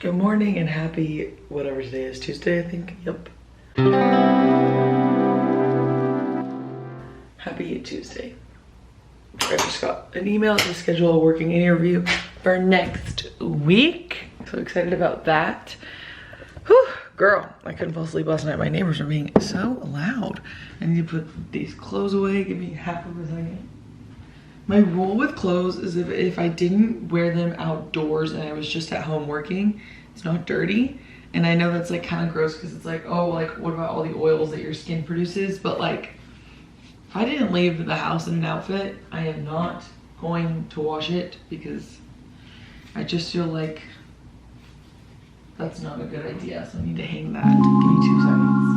Good morning and happy whatever today is, Tuesday, I think. Yep. Happy Tuesday. I just got an email to schedule a working interview for next week. So excited about that. Whew, girl, I couldn't fall asleep last night. My neighbors are being so loud. I need to put these clothes away. Give me half of a second. My rule with clothes is if I didn't wear them outdoors and I was just at home working, it's not dirty. And I know that's like kind of gross because it's like, oh, like what about all the oils that your skin produces? But like, if I didn't leave the house in an outfit, I am not going to wash it because I just feel like that's not a good idea. So I need to hang that. Give me 2 seconds.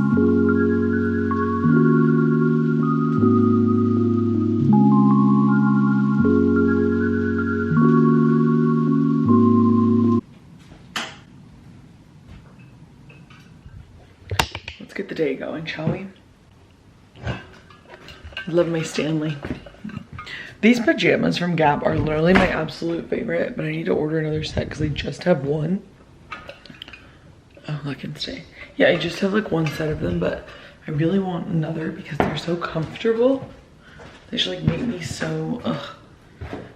Let's get the day going, shall we? I love my Stanley. These pajamas from Gap are literally my absolute favorite, but I need to order another set because I just have one. Oh, look and stay. Yeah, I just have like one set of them, but I really want another because they're so comfortable. They should like make me so, ugh.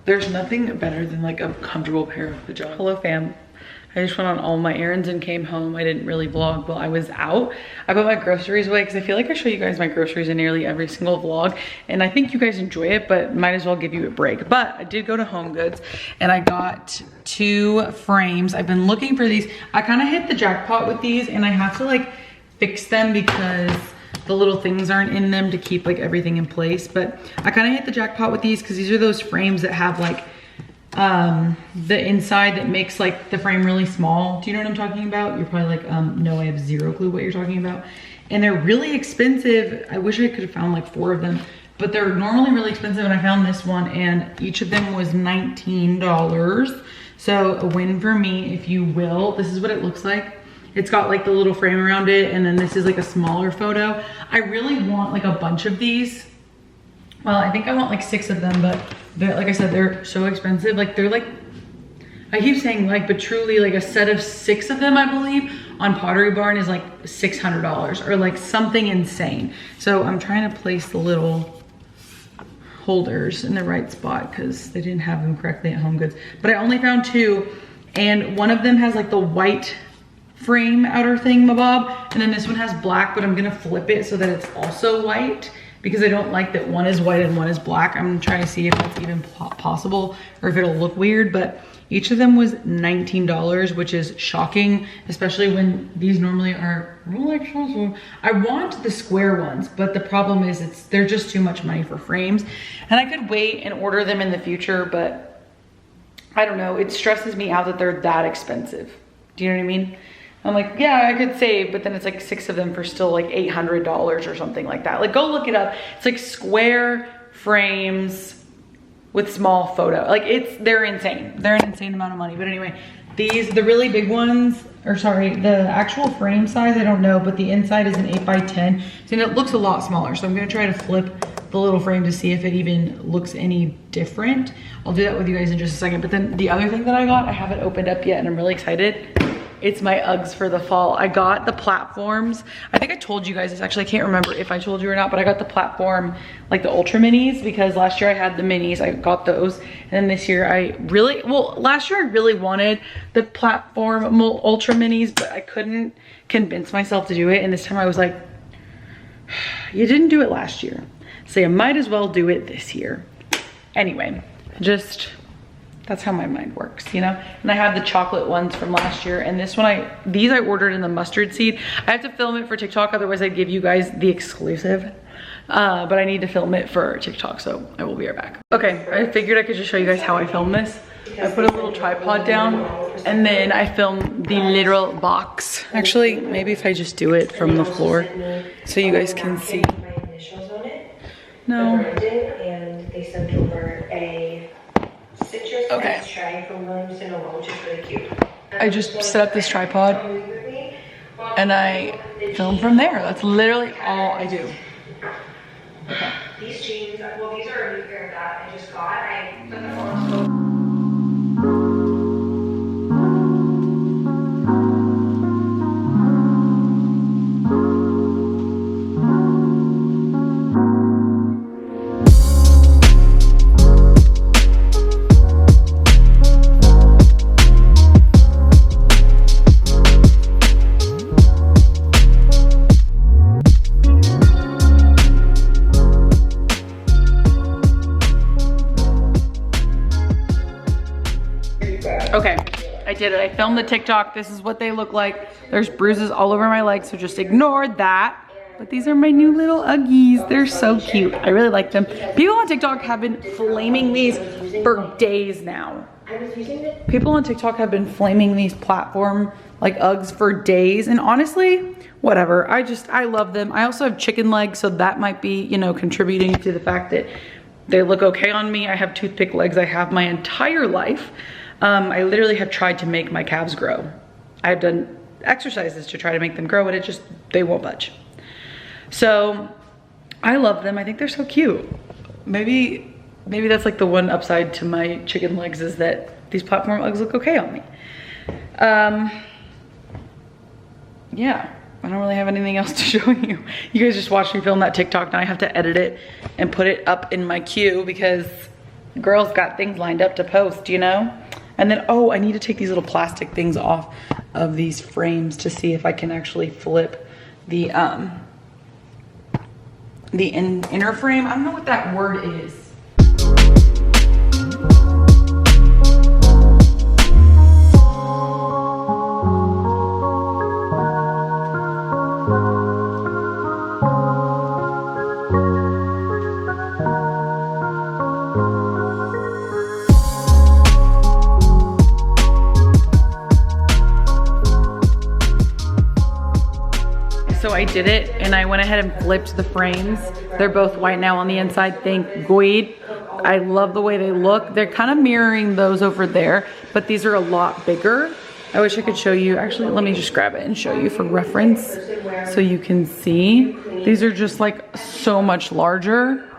There's nothing better than like a comfortable pair of pajamas. Hello fam. I just went on all my errands and came home. I didn't really vlog while I was out. I put my groceries away because I feel like I show you guys my groceries in nearly every single vlog. And I think you guys enjoy it, but might as well give you a break. But I did go to Home Goods and I got 2 frames. I've been looking for these. I kind of hit the jackpot with these and I have to like fix them because the little things aren't in them to keep like everything in place. But I kind of hit the jackpot with these because these are those frames that have like the inside that makes like the frame really small. Do you know what I'm talking about? You're probably like, no, I have 0 clue what you're talking about. And they're really expensive. I wish I could have found like 4 of them, but they're normally really expensive. And I found this one and each of them was $19. So a win for me, if you will. This is what it looks like. It's got like the little frame around it. And then this is like a smaller photo. I really want like a bunch of these. Well, I think I want like 6 of them, but they're, like I said, they're so expensive. Like they're like, I keep saying like, but truly like a set of 6 of them, I believe, on Pottery Barn is like $600 or like something insane. So I'm trying to place the little holders in the right spot because they didn't have them correctly at Home Goods. But I only found 2 and one of them has like the white frame outer thing mabob. And then this one has black, but I'm gonna flip it so that it's also white, because I don't like that one is white and one is black. I'm trying to see if that's even possible or if it'll look weird, but each of them was $19, which is shocking, especially when these normally are really expensive. I want the square ones, but the problem is they're just too much money for frames. And I could wait and order them in the future, but I don't know, it stresses me out that they're that expensive. Do you know what I mean? I'm like, yeah, I could save, but then it's like 6 of them for still like $800 or something like that. Like go look it up. It's like square frames with small photo. Like they're insane. They're an insane amount of money. But anyway, the really big ones, or sorry, the actual frame size, I don't know, but the inside is an 8x10. So it looks a lot smaller. So I'm gonna try to flip the little frame to see if it even looks any different. I'll do that with you guys in just a second. But then the other thing that I got, I haven't opened up yet and I'm really excited. It's my Uggs for the fall. I got the platforms. I think I told you guys this, actually I can't remember if I told you or not, but I got the platform, like the ultra minis, because last year I had the minis, I got those. And then this year last year I really wanted the platform ultra minis, but I couldn't convince myself to do it. And this time I was like, you didn't do it last year, so you might as well do it this year. Anyway, that's how my mind works, you know? And I have the chocolate ones from last year, and this one, these I ordered in the mustard seed. I have to film it for TikTok, otherwise I'd give you guys the exclusive. But I need to film it for TikTok, so I will be right back. Okay, I figured I could just show you guys how I film this. I put a little tripod down, and then I film the literal box. Actually, maybe if I just do it from the floor, so you guys can see. No. And they sent over a citrus tray from Williamson alone, which is really cute. I just set up this tripod and I film from there. That's literally all I do. Okay. These jeans, well, these are a new pair that I just got. I put them on. did it. I filmed the TikTok. This is what they look like. There's bruises all over my legs, so just ignore that. But these are my new little Uggies. They're so cute. I really like them. People on TikTok have been flaming these for days now. People on TikTok have been flaming these platform like Uggs for days, and honestly, whatever. I love them. I also have chicken legs, so that might be, you know, contributing to the fact that they look okay on me. I have toothpick legs. I have my entire life. I literally have tried to make my calves grow. I've done exercises to try to make them grow, and they won't budge. So I love them. I think they're so cute. Maybe that's like the one upside to my chicken legs, is that these platform Uggs look okay on me. Yeah, I don't really have anything else to show you. You guys just watched me film that TikTok. Now I have to edit it and put it up in my queue because girls got things lined up to post, you know? And then, oh, I need to take these little plastic things off of these frames to see if I can actually flip the inner frame. I don't know what that word is. So I did it, and I went ahead and flipped the frames. They're both white now on the inside, thank God. I love the way they look. They're kind of mirroring those over there, but these are a lot bigger. I wish I could show you. Actually, let me just grab it and show you for reference so you can see. These are just like so much larger.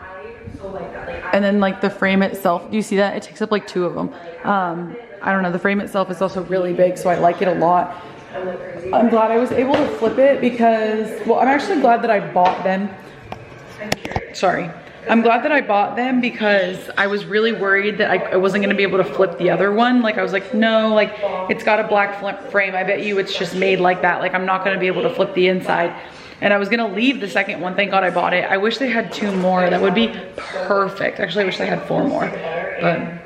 And then like the frame itself, do you see that? It takes up like 2 of them. I don't know, the frame itself is also really big, so I like it a lot. I'm glad I was able to flip it because, well, I'm actually glad that I bought them. Sorry. I'm glad that I bought them because I was really worried that I wasn't gonna be able to flip the other one. Like I was like, no, like it's got a black frame. I bet you it's just made like that. Like I'm not gonna be able to flip the inside. And I was gonna leave the second one. Thank God I bought it. I wish they had 2 more. That would be perfect. Actually, I wish they had 4 more, but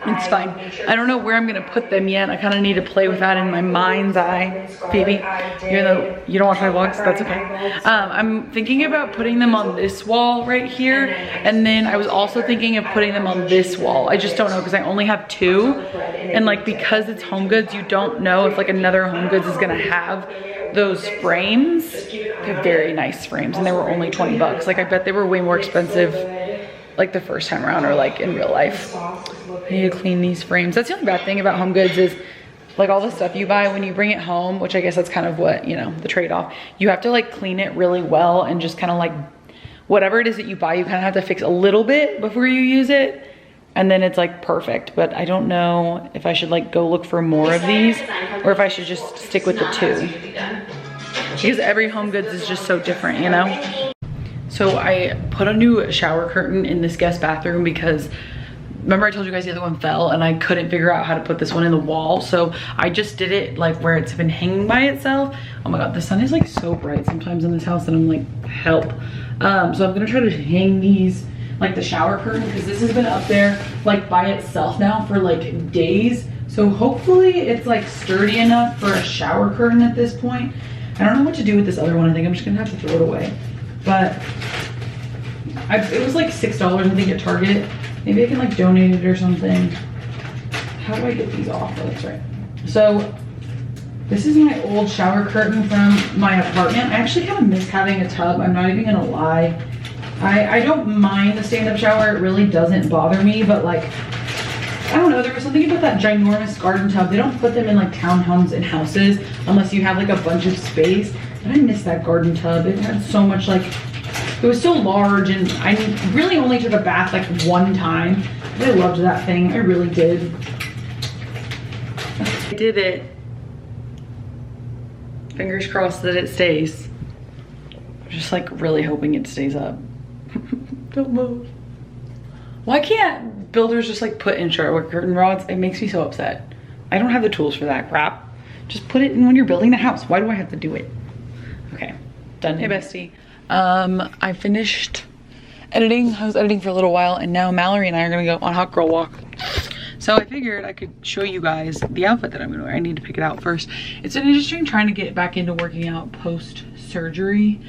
it's fine. I don't know where I'm gonna put them yet. I kind of need to play with that in my mind's eye, Phoebe. Even though you don't watch my vlogs, that's okay. I'm thinking about putting them on this wall right here. And then I was also thinking of putting them on this wall. I just don't know because I only have 2. And like, because it's Home Goods, you don't know if like another Home Goods is gonna have those frames. They're very nice frames, and they were only 20 bucks. Like I bet they were way more expensive like the first time around or like in real life. I need to clean these frames. That's the only bad thing about Home Goods is like all the stuff you buy when you bring it home, which I guess that's kind of what, you know, the trade-off. You have to like clean it really well and just kind of like whatever it is that you buy, you kind of have to fix a little bit before you use it. And then it's like perfect. But I don't know if I should like go look for more of these or if I should just stick with the 2. Because every Home Goods is just so different, you know? So I put a new shower curtain in this guest bathroom because remember I told you guys the other one fell and I couldn't figure out how to put this one in the wall. So I just did it like where it's been hanging by itself. Oh my God, the sun is like so bright sometimes in this house and I'm like, help. So I'm gonna try to hang these, like the shower curtain, because this has been up there like by itself now for like days. So hopefully it's like sturdy enough for a shower curtain at this point. I don't know what to do with this other one. I think I'm just gonna have to throw it away. But it was like $6 I think at Target. Maybe I can like donate it or something. How do I get these off? Oh, that's right. So this is my old shower curtain from my apartment. I actually kind of miss having a tub. I'm not even gonna lie. I don't mind the stand-up shower. It really doesn't bother me, but like, I don't know, there was something about that ginormous garden tub. They don't put them in like townhomes and houses unless you have like a bunch of space. But I miss that garden tub. It had so much like, it was so large, and I really only took a bath like 1 time. I loved that thing, I really did. I did it. Fingers crossed that it stays. I'm just like really hoping it stays up. Don't move. Why can't builders just like put in shower curtain rods? It makes me so upset. I don't have the tools for that crap. Just put it in when you're building the house. Why do I have to do it? Okay, done. Hey bestie. I finished editing. I was editing for a little while, and now Mallory and I are gonna go on a hot girl walk. So I figured I could show you guys the outfit that I'm gonna wear. I need to pick it out first. It's been interesting trying to get back into working out post-surgery.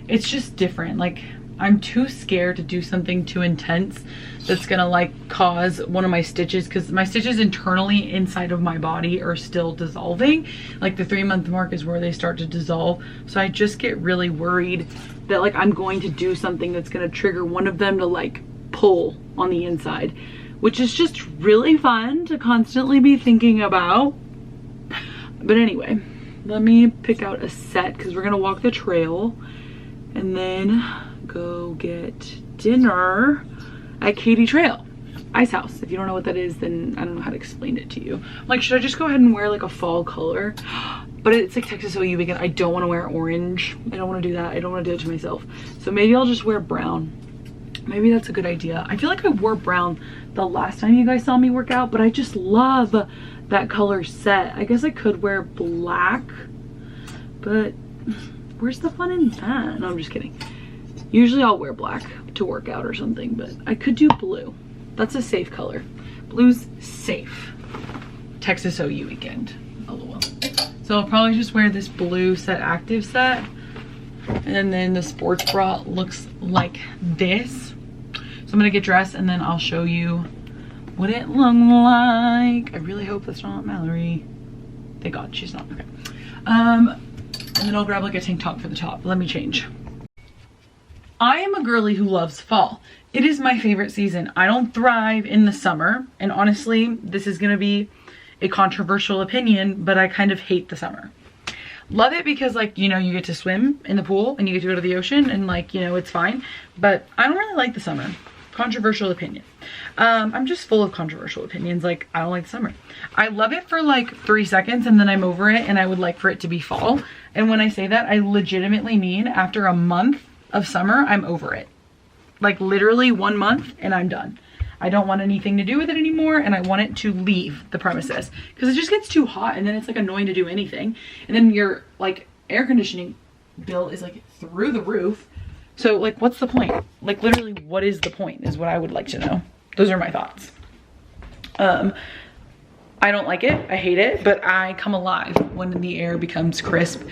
It's just different. Like, I'm too scared to do something too intense that's gonna like cause one of my stitches, because my stitches internally inside of my body are still dissolving. Like the 3-month mark is where they start to dissolve. So I just get really worried that like I'm going to do something that's gonna trigger one of them to like pull on the inside, which is just really fun to constantly be thinking about. But anyway, let me pick out a set because we're gonna walk the trail and then go get dinner at Katy Trail Ice House. If you don't know what that is, then I don't know how to explain it to you. Like, should I just go ahead and wear like a fall color? But it's like Texas OU weekend. I don't want to wear orange. I don't want to do that. I don't want to do it to myself. So maybe I'll just wear brown. Maybe that's a good idea. I feel like I wore brown the last time you guys saw me work out, but I just love that color set. I guess I could wear black, but where's the fun in that? No, I'm just kidding. Usually I'll wear black to work out or something, but I could do blue. That's a safe color. Blue's safe. Texas OU weekend. LOL. So I'll probably just wear this blue set active set. And then the sports bra looks like this. So I'm gonna get dressed and then I'll show you what it looked like. I really hope that's not Mallory. Thank God she's not. Okay. And then I'll grab like a tank top for the top. Let me change. I am a girly who loves fall. It is my favorite season. I don't thrive in the summer. And honestly, this is gonna be a controversial opinion, but I kind of hate the summer. Love it because like, you know, you get to swim in the pool and you get to go to the ocean and like, you know, it's fine. But I don't really like the summer. Controversial opinion. I'm just full of controversial opinions. Like, I don't like the summer. I love it for like 3 seconds and then I'm over it, and I would like for it to be fall. And when I say that, I legitimately mean after a month of summer, I'm over it. Like literally 1 month and I'm done. I don't want anything to do with it anymore, and I want it to leave the premises because it just gets too hot and then it's like annoying to do anything. And then your like air conditioning bill is like through the roof. So like, what's the point? Like literally, what is the point is what I would like to know. Those are my thoughts. I don't like it, I hate it, but I come alive when the air becomes crisp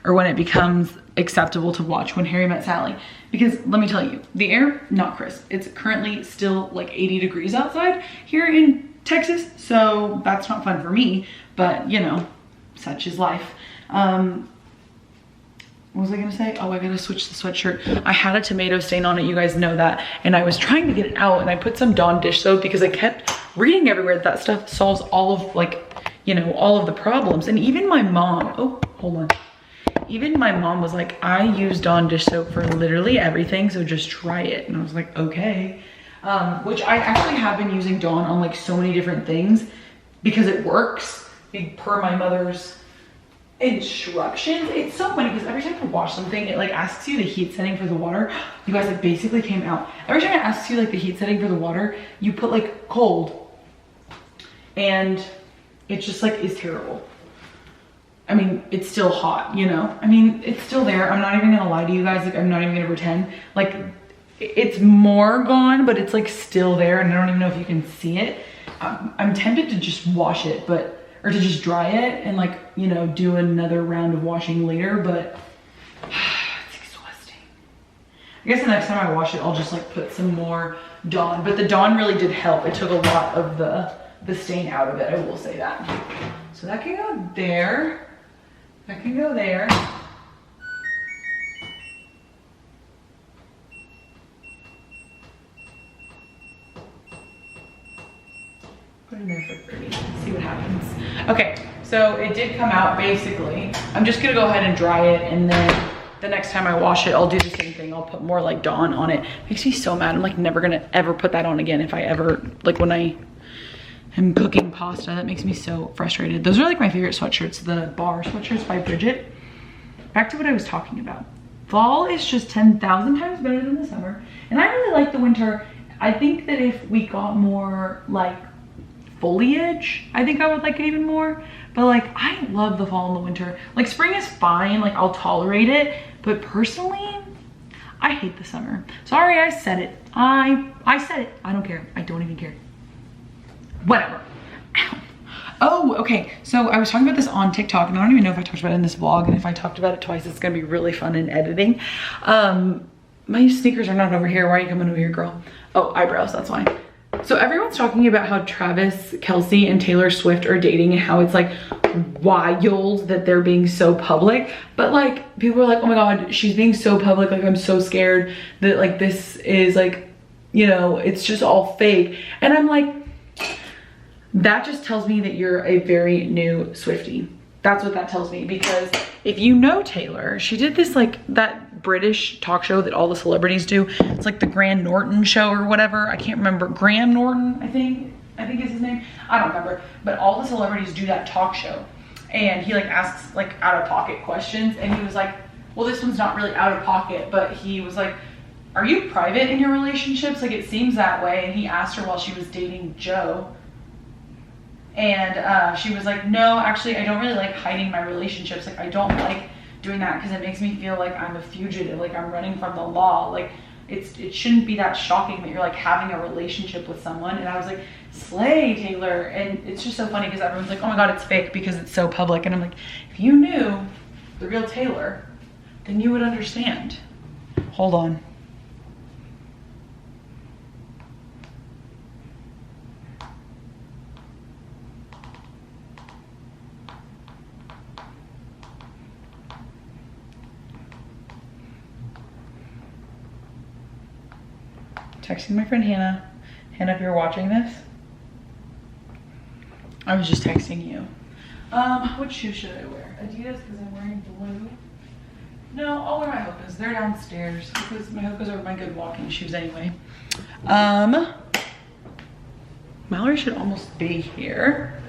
or when it becomes acceptable to watch. When Harry Met Sally, because let me tell you, the air, not crisp. It's currently still like 80 degrees outside here in Texas, so that's not fun for me, but you know, such is life. What was I gonna say? Oh, I gotta switch the sweatshirt. I had a tomato stain on it, you guys know that, and I was trying to get it out, and I put some Dawn dish soap because I kept reading everywhere that stuff solves all of like, you know, all of the problems. And even my mom, oh, hold on. Even my mom was like, I use Dawn dish soap for literally everything, so just try it. And I was like, okay. Which I actually have been using Dawn on like so many different things because it works per my mother's instructions. It's so funny because every time I wash something, it like asks you the heat setting for the water. You guys, it basically came out. Every time it asks you like the heat setting for the water, you put like cold, and it just like is terrible. I mean, it's still hot, you know? I mean, it's still there. I'm not even gonna lie to you guys. Like, I'm not even gonna pretend. Like, it's more gone, but it's like still there, and I don't even know if you can see it. I'm tempted to just wash it, or to just dry it and like, you know, do another round of washing later, but it's exhausting. I guess the next time I wash it, I'll just like put some more Dawn, but the Dawn really did help. It took a lot of the stain out of it, I will say that. So that can go there. That can go there. Put in there for 30, see what happens. Okay, so it did come out basically. I'm just gonna go ahead and dry it, and then the next time I wash it, I'll do the same thing. I'll put more like Dawn on it. Makes me so mad. I'm like never gonna ever put that on again if I ever, like when I am cooking pasta. That makes me so frustrated. Those are like my favorite sweatshirts, the bar sweatshirts by Bridget. Back to what I was talking about. Fall is just 10,000 times better than the summer. And I really like the winter. I think that if we got more like foliage, I think I would like it even more. But like, I love the fall and the winter. Like spring is fine, like I'll tolerate it. But personally, I hate the summer. Sorry, I said it. I said it. I don't care. I don't even care. Whatever. Oh, okay. So I was talking about this on TikTok, and I don't even know if I talked about it in this vlog, and if I talked about it twice, it's gonna be really fun in editing. My sneakers are not over here. Why are you coming over here, girl? Oh, eyebrows, that's why. So everyone's talking about how Travis Kelce and Taylor Swift are dating and how it's like wild that they're being so public. But like, people are like, oh my God, she's being so public. Like, I'm so scared that like this is like, you know, it's just all fake. And I'm like, that just tells me that you're a very new Swiftie. That's what that tells me, because if you know Taylor, she did this like that British talk show that all the celebrities do. It's like the Graham Norton show or whatever. I can't remember. Graham Norton, I think is his name. I don't remember. But all the celebrities do that talk show. And he like asks like out of pocket questions. And he was like, well, this one's not really out of pocket, but he was like, are you private in your relationships? Like, it seems that way. And he asked her while she was dating Joe. And she was like, no, actually, I don't really like hiding my relationships. Like, I don't like doing that because it makes me feel like I'm a fugitive, like I'm running from the law. Like, it shouldn't be that shocking that you're like having a relationship with someone. And I was like, slay, Taylor. And it's just so funny because everyone's like, oh my God, it's fake because it's so public. And I'm like, if you knew the real Taylor, then you would understand. Hold on. Texting my friend Hannah. Hannah, if you're watching this, I was just texting you. What shoe should I wear? Adidas because I'm wearing blue. No, I'll wear my Hokas. They're downstairs because my Hokas are my good walking shoes anyway. Mallory should almost be here.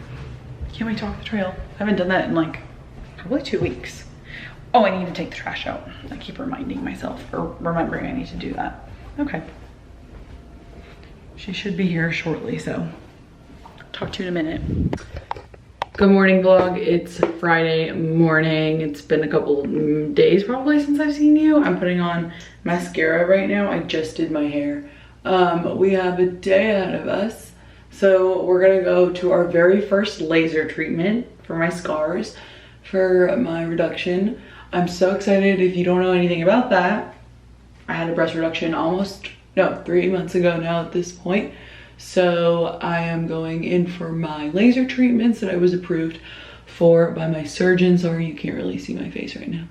Can't wait to walk the trail. I haven't done that in like probably 2 weeks. Oh, I need to take the trash out. I keep reminding myself or remembering I need to do that. Okay. She should be here shortly, so talk to you in a minute. Good morning, vlog. It's Friday morning. It's been a couple days probably since I've seen you. I'm putting on mascara right now. I just did my hair. We have a day ahead of us. So we're gonna go to our very first laser treatment for my scars, for my reduction. I'm so excited. If you don't know anything about that, I had a breast reduction 3 months ago now at this point. So I am going in for my laser treatments that I was approved for by my surgeon. Sorry, you can't really see my face right now.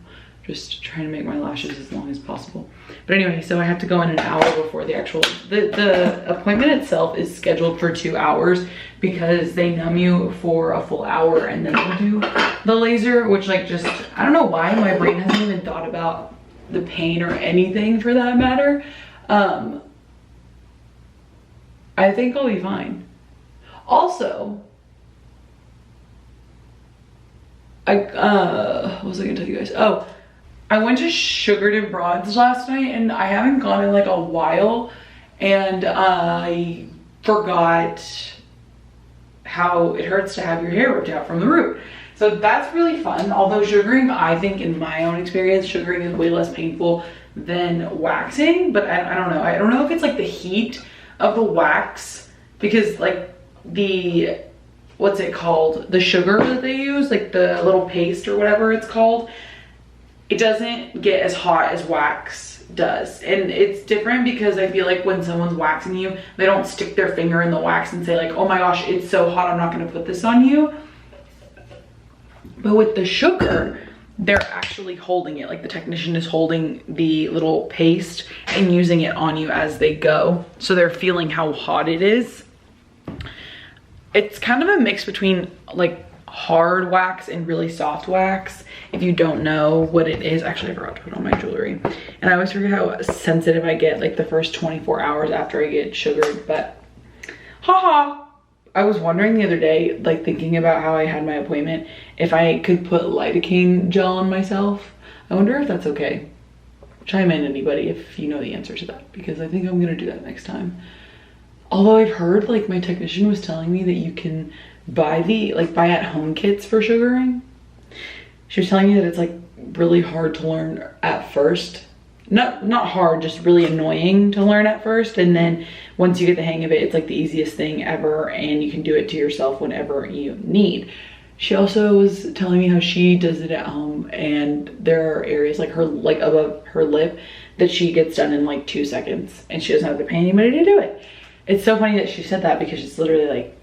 Just trying to make my lashes as long as possible. But anyway, so I have to go in an hour before the actual, the appointment itself is scheduled for 2 hours because they numb you for a full hour and then they'll do the laser, which like just, I don't know why my brain hasn't even thought about the pain or anything for that matter. I think I'll be fine. Also, what was I gonna tell you guys? Oh, I went to Sugared and Broads last night and I haven't gone in like a while, and I forgot how it hurts to have your hair ripped out from the root. So that's really fun. Although sugaring, I think in my own experience, sugaring is way less painful than waxing, but I don't know. I don't know if it's like the heat of the wax, because like the, what's it called? The sugar that they use, like the little paste or whatever it's called, it doesn't get as hot as wax does. And it's different because I feel like when someone's waxing you, they don't stick their finger in the wax and say like, oh my gosh, it's so hot, I'm not gonna put this on you. But with the sugar, they're actually holding it, like the technician is holding the little paste and using it on you as they go. So they're feeling how hot it is. It's kind of a mix between like hard wax and really soft wax. If you don't know what it is, actually I forgot to put on my jewelry. And I always forget how sensitive I get like the first 24 hours after I get sugared, but haha. I was wondering the other day, like thinking about how I had my appointment, if I could put lidocaine gel on myself. I wonder if that's okay. Chime in, anybody, if you know the answer to that, because I think I'm gonna do that next time. Although I've heard, like my technician was telling me that you can buy buy at home kits for sugaring. She was telling me that it's like really hard to learn at first not hard, just really annoying to learn at first. And then once you get the hang of it, it's like the easiest thing ever, and you can do it to yourself whenever you need. She also was telling me how she does it at home, and there are areas like above her lip that she gets done in like 2 seconds, and she doesn't have to pay anybody to do it. It's so funny that she said that, because it's literally like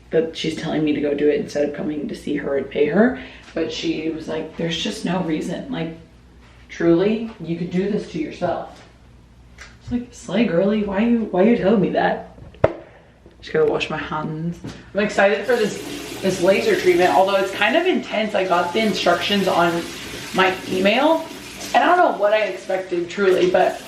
that she's telling me to go do it instead of coming to see her and pay her. But she was like, there's just no reason, like truly you could do this to yourself. It's like, slay girly, why you telling me that? Just gotta wash my hands. I'm excited for this laser treatment, although it's kind of intense. I got the instructions on my email, and I don't know what I expected truly, but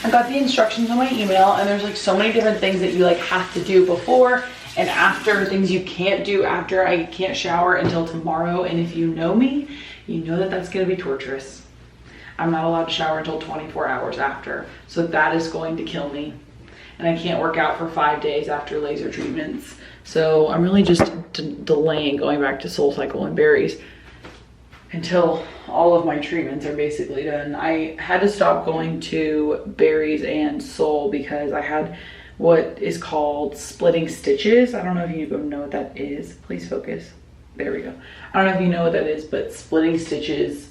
I got the instructions on my email, and there's like so many different things that you like have to do before and after, things you can't do after. I can't shower until tomorrow, and if you know me, you know that that's gonna be torturous. I'm not allowed to shower until 24 hours after, so that is going to kill me. And I can't work out for 5 days after laser treatments. So I'm really just delaying going back to SoulCycle and Barry's until all of my treatments are basically done. I had to stop going to Barry's and Soul because I had what is called splitting stitches. I don't know if you know what that is. Please focus. There we go. I don't know if you know what that is, but splitting stitches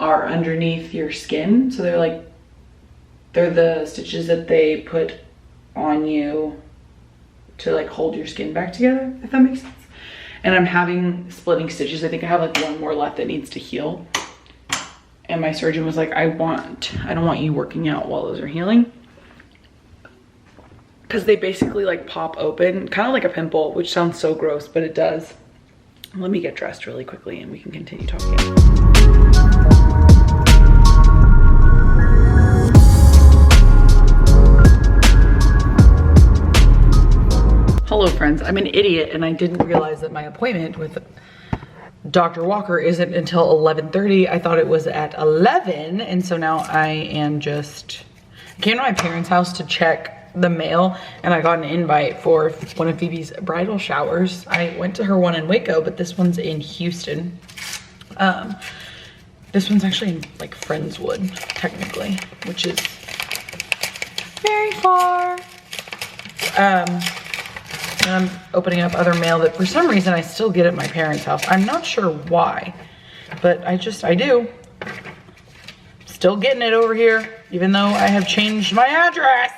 are underneath your skin. So they're the stitches that they put on you to like hold your skin back together, if that makes sense. And I'm having splitting stitches. I think I have like one more left that needs to heal. And my surgeon was like, I don't want you working out while those are healing. Because they basically like pop open, kind of like a pimple, which sounds so gross, but it does. Let me get dressed really quickly and we can continue talking. Hello friends, I'm an idiot and I didn't realize that my appointment with Dr. Walker isn't until 11:30. I thought it was at 11, and so now I came to my parents' house to check the mail, and I got an invite for one of Phoebe's bridal showers. I went to her one in Waco, but this one's in Houston. This one's actually in like Friendswood, technically, which is very far. And I'm opening up other mail that for some reason I still get at my parents' house. I'm not sure why, but I do. Still getting it over here, even though I have changed my address.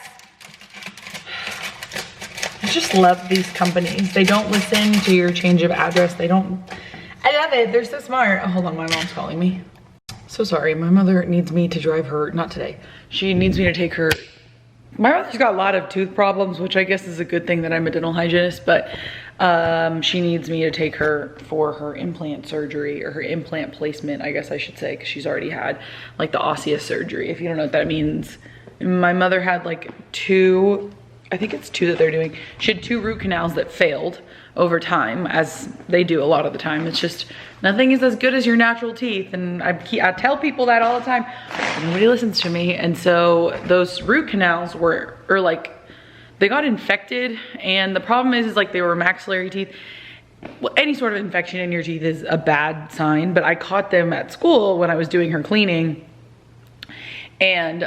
I just love these companies. They don't listen to your change of address. I love it. They're so smart. Oh, hold on, my mom's calling me. So sorry, my mother needs me to drive her, not today. She needs me to take her. My mother's got a lot of tooth problems, which I guess is a good thing that I'm a dental hygienist, but she needs me to take her for her implant surgery, or her implant placement, I guess I should say, because she's already had like the osseous surgery. If you don't know what that means, my mother had like I think it's 2 that they're doing. She had 2 root canals that failed over time, as they do a lot of the time. It's just, nothing is as good as your natural teeth. And I tell people that all the time. Nobody listens to me. And so those root canals they got infected. And the problem is like they were maxillary teeth. Well, any sort of infection in your teeth is a bad sign, but I caught them at school when I was doing her cleaning. And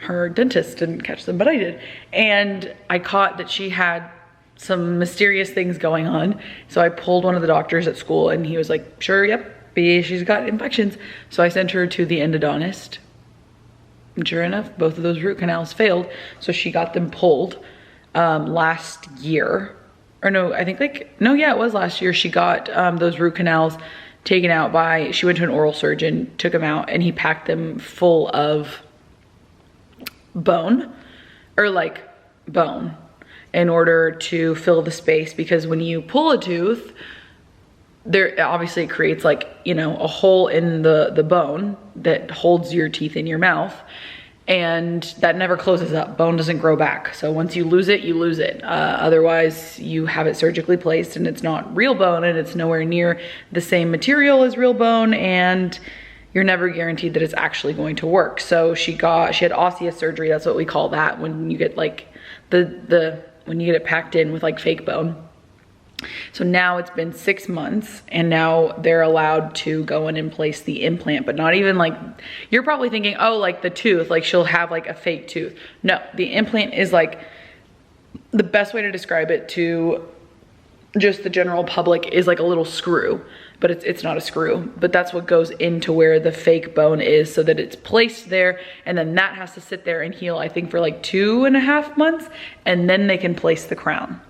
her dentist didn't catch them, but I did. And I caught that she had some mysterious things going on. So I pulled one of the doctors at school, and he was like, sure, yep, she's got infections. So I sent her to the endodontist. And sure enough, both of those root canals failed. So she got them pulled last year. Or no, I think it was last year. She got those root canals taken out she went to an oral surgeon, took them out, and he packed them full of bone in order to fill the space, because when you pull a tooth, there obviously it creates like, a hole in the bone that holds your teeth in your mouth, and that never closes up. Bone doesn't grow back. So once you lose it, you lose it. Otherwise you have it surgically placed, and it's not real bone, and it's nowhere near the same material as real bone, and you're never guaranteed that it's actually going to work. So she had osseous surgery. That's what we call that, when you get like when you get it packed in with like fake bone. So now it's been 6 months and now they're allowed to go in and place the implant, but not even like, you're probably thinking, oh, like the tooth, like she'll have like a fake tooth. No, the implant is like, the best way to describe it to just the general public is like a little screw, but it's not a screw, but that's what goes into where the fake bone is so that it's placed there, and then that has to sit there and heal, I think for like 2.5 months, and then they can place the crown.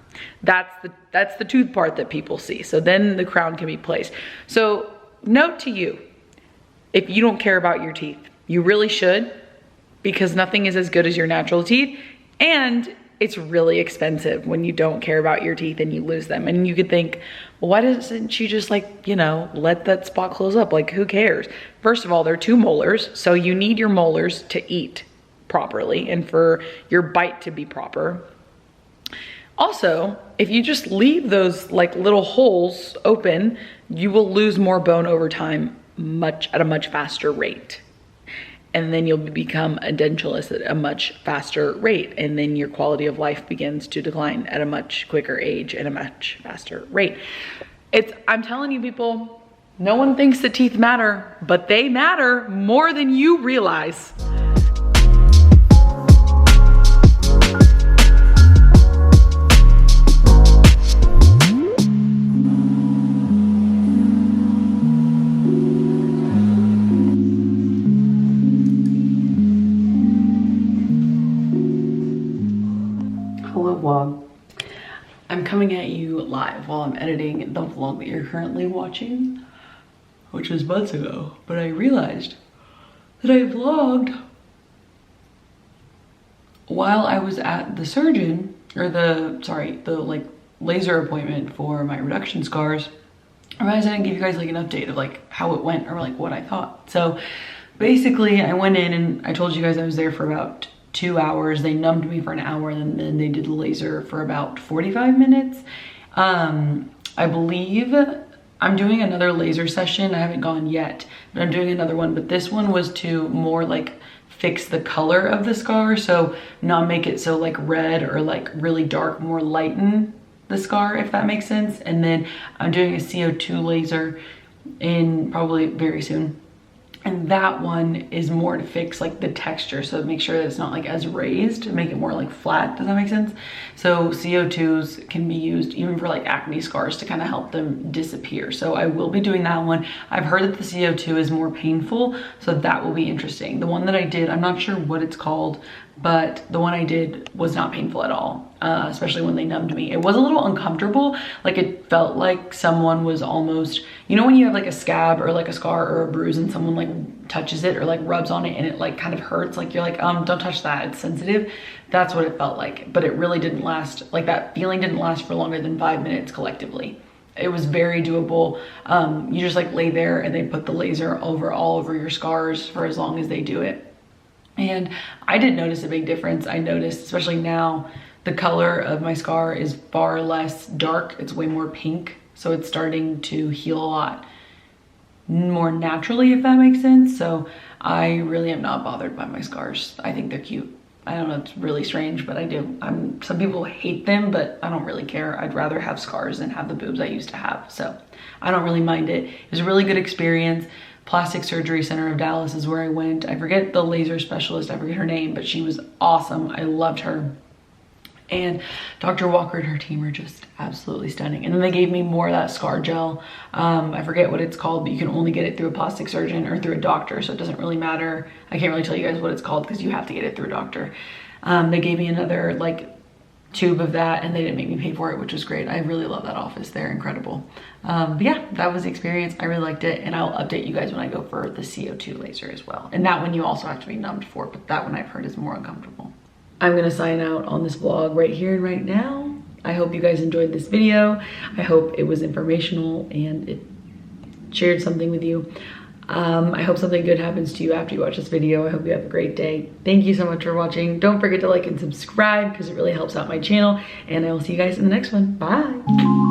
That's the tooth part that people see. So then the crown can be placed. So note to you, if you don't care about your teeth, you really should, because nothing is as good as your natural teeth, and it's really expensive when you don't care about your teeth and you lose them. And you could think, well, why doesn't she just like, you know, let that spot close up? Like, who cares? First of all, they're 2 molars, so you need your molars to eat properly and for your bite to be proper. Also, if you just leave those like little holes open, you will lose more bone over time at a much faster rate. And then you'll become a dentalist at a much faster rate. And then your quality of life begins to decline at a much quicker age and a much faster rate. I'm telling you people, no one thinks that teeth matter, but they matter more than you realize. Vlog. I'm coming at you live while I'm editing the vlog that you're currently watching, which was months ago, but I realized that I vlogged while I was at the surgeon, or the like laser appointment for my reduction scars. I realized I didn't give you guys like an update of like how it went or like what I thought. So basically I went in and I told you guys I was there for about 2 hours. They numbed me for an hour and then they did the laser for about 45 minutes. I believe I'm doing another laser session. I haven't gone yet, but I'm doing another one. But this one was to more like fix the color of the scar. So not make it so like red or like really dark, more lighten the scar, if that makes sense. And then I'm doing a CO2 laser in probably very soon. And that one is more to fix like the texture, so make sure that it's not like as raised, to make it more like flat. Does that make sense? So CO2s can be used even for like acne scars to kind of help them disappear. So I will be doing that one. I've heard that the CO2 is more painful, so that will be interesting. The one that I did, I'm not sure what it's called, but the one I did was not painful at all, especially when they numbed me. It was a little uncomfortable. Like it felt like someone was almost, you know when you have like a scab or like a scar or a bruise and someone like touches it or like rubs on it and it like kind of hurts, like you're like, don't touch that, it's sensitive. That's what it felt like, but it really didn't last, like that feeling didn't last for longer than 5 minutes collectively. It was very doable. You just like lay there and they put the laser all over your scars for as long as they do it. And I did notice a big difference. I noticed, especially now, the color of my scar is far less dark. It's way more pink. So it's starting to heal a lot more naturally, if that makes sense. So I really am not bothered by my scars. I think they're cute. I don't know, it's really strange, but I do. Some people hate them, but I don't really care. I'd rather have scars than have the boobs I used to have. So I don't really mind it. It was a really good experience. Plastic Surgery Center of Dallas is where I went. I forget the laser specialist, I forget her name, but she was awesome. I loved her. And Dr. Walker and her team are just absolutely stunning. And then they gave me more of that scar gel. I forget what it's called, but you can only get it through a plastic surgeon or through a doctor, so it doesn't really matter. I can't really tell you guys what it's called because you have to get it through a doctor. They gave me another like tube of that and they didn't make me pay for it, which was great. I really love that office. They're incredible. But yeah, that was the experience. I really liked it, and I'll update you guys when I go for the CO2 laser as well. And that one you also have to be numbed for, but that one I've heard is more uncomfortable. I'm gonna sign out on this vlog right here and right now. I hope you guys enjoyed this video. I hope it was informational and it shared something with you. I hope something good happens to you after you watch this video. I hope you have a great day. Thank you so much for watching. Don't forget to like and subscribe because it really helps out my channel, and I will see you guys in the next one. Bye.